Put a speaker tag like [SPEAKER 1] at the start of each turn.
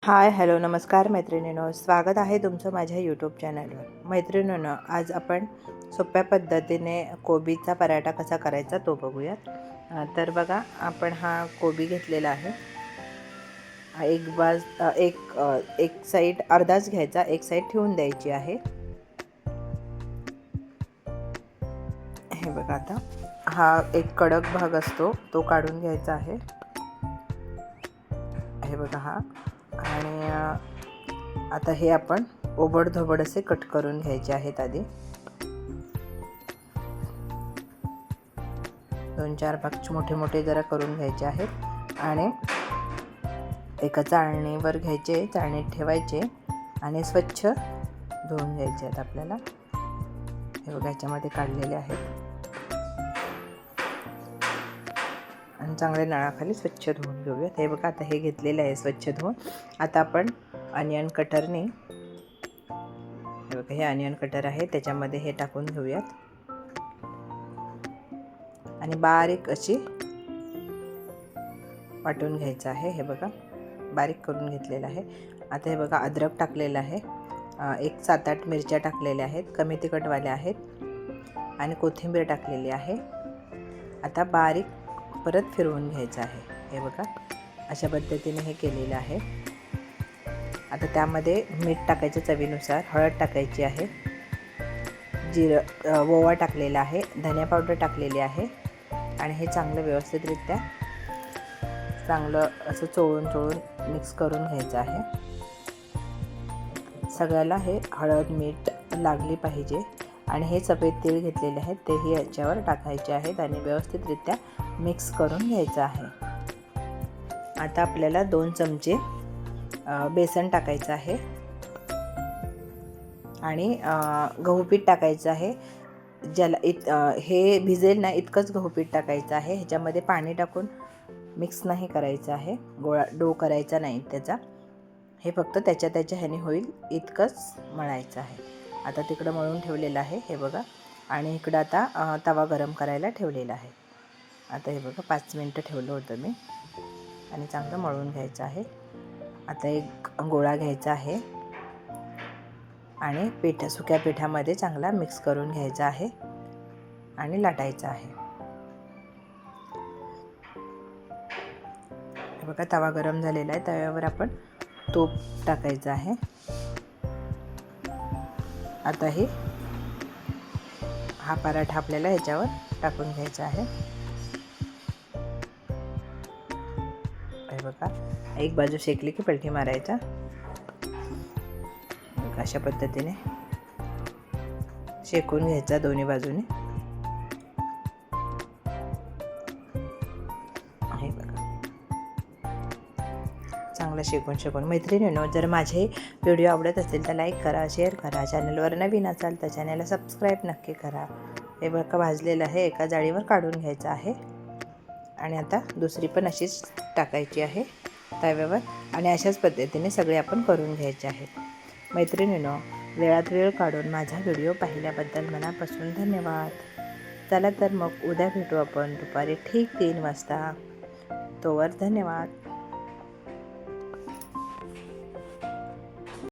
[SPEAKER 1] Hi hello नमस्कार मैत्रिणींनो, स्वागत आहे तुमचं माझ्या यूट्यूब चॅनलवर। मैत्रिणींनो, आज आपण सोप्या पद्धतीने कोबीचा पराठा कसा करायचा तो बघूयात। तर बघा, आपण हा कोबी घेतलेला आहे। एक साईड अर्धाच घ्यायचा, एक साईड ठेवून द्यायची आहे। हे बघा, आता हा एक कडक भाग असतो तो काढून घ्यायचा आहे। हे बघा हा, आणि आता हे आपण ओबडधोबड असे कट करून घ्यायचे आहेत। आधी 2-4 भाग मोठे मोठे जरा करून घ्यायचे आहेत आणि एका चाळणीवर घ्यायचे, चाळणीत ठेवायचे आणि स्वच्छ धुवून घ्यायचे आहेत आपल्याला। हे बघा, याच्यामध्ये काढलेले आहेत आणि चांगले नळाखाली स्वच्छ धुवून घेऊयात। हे बघा, आता हे घेतलेले आहे स्वच्छ धुवून। आता आपण अनियन कटरने, हे बघा, हे अनियन कटर आहे, त्याच्यामध्ये हे टाकून घेऊयात आणि बारीक अशी वाटून घ्यायचं आहे। हे बघा, बारीक करून घेतलेलं आहे। आता हे बघा, अद्रक टाकलेलं आहे, एक 7-8 मिरच्या टाकलेल्या आहेत, कमी तिखटवाल्या आहेत आणि कोथिंबीर टाकलेली आहे। आता बारीक परत फिरवून घ्यायचं आहे। हे बघा, अशा पद्धतीने हे केलेलं आहे। आता त्यामध्ये मीठ टाकायचं चवीनुसार, हळद टाकायची आहे, ओवा टाकलेला आहे, धनिया पावडर टाकलेली आहे आणि हे चांगलं व्यवस्थितरित्या चांगलं असं चोळून मिक्स करून घ्यायचं आहे। सगळ्याला हे हळद मीठ लागली पाहिजे आणि हे सफेद तेल घेतलेले आहेत तेही याच्यावर टाकायचे आहेत आणि व्यवस्थितरित्या मिक्स करून घ्यायचं आहे। आता आपल्याला 2 चमचे बेसन टाकायचं आहे आणि गहू पीठ टाकायचं आहे। ज्याला हे भिजेल ना इतकंच गहू पीठ टाकायचं आहे। ह्याच्यामध्ये पाणी टाकून मिक्स नाही करायचं आहे, डो करायचा नाही त्याचा, हे फक्त त्याच्या ह्याने होईल इतकंच मळायचं आहे। आता तिकडं मळून ठेवलेलं आहे, हे बघा, आणि इकडं आता तवा गरम करायला ठेवलेला आहे। आता हे बघा, 5 मिनटं ठेवलं होतं मी आणि चांगलं मळून घ्यायचं आहे। आता एक गोळा घ्यायचा आहे आणि सुक्या पिठामध्ये चांगला मिक्स करून घ्यायचा आहे आणि लाटायचा आहे। हे बघा, तवा गरम झालेला आहे, तव्यावर आपण तूप टाकायचं आहे। आता हा पराठा आपल्याला ह्याच्यावर टाकून घ्यायचा आहे। हे बघा, एक बाजू शेकली की पलटी मारायचा। अशा पद्धतीने शेकून घ्यायचा दोन्ही बाजूने। हे बघा, चांगलं शेकून मैत्रिणींनो, जर माझे व्हिडिओ आवडत असेल तर लाईक करा, शेअर करा, चॅनलवर नवीन असाल तर चॅनलला सबस्क्राईब नक्की करा। हे बघा, भाजलेलं आहे, एका जाळीवर काढून घ्यायचं आहे आणि आता दुसरी पण अशीच टाकायची आहे तव्यावर आणि अशाच पद्धतीने सगळे आपण करून घ्यायचे आहेत। मैत्रिणींनो, वेळात वेळ काढून माझा व्हिडिओ पाहिल्याबद्दल मनापासून धन्यवाद। चला तर मग उद्या भेटू आपण दुपारी ठीक 3 वाजता। तोवर धन्यवाद।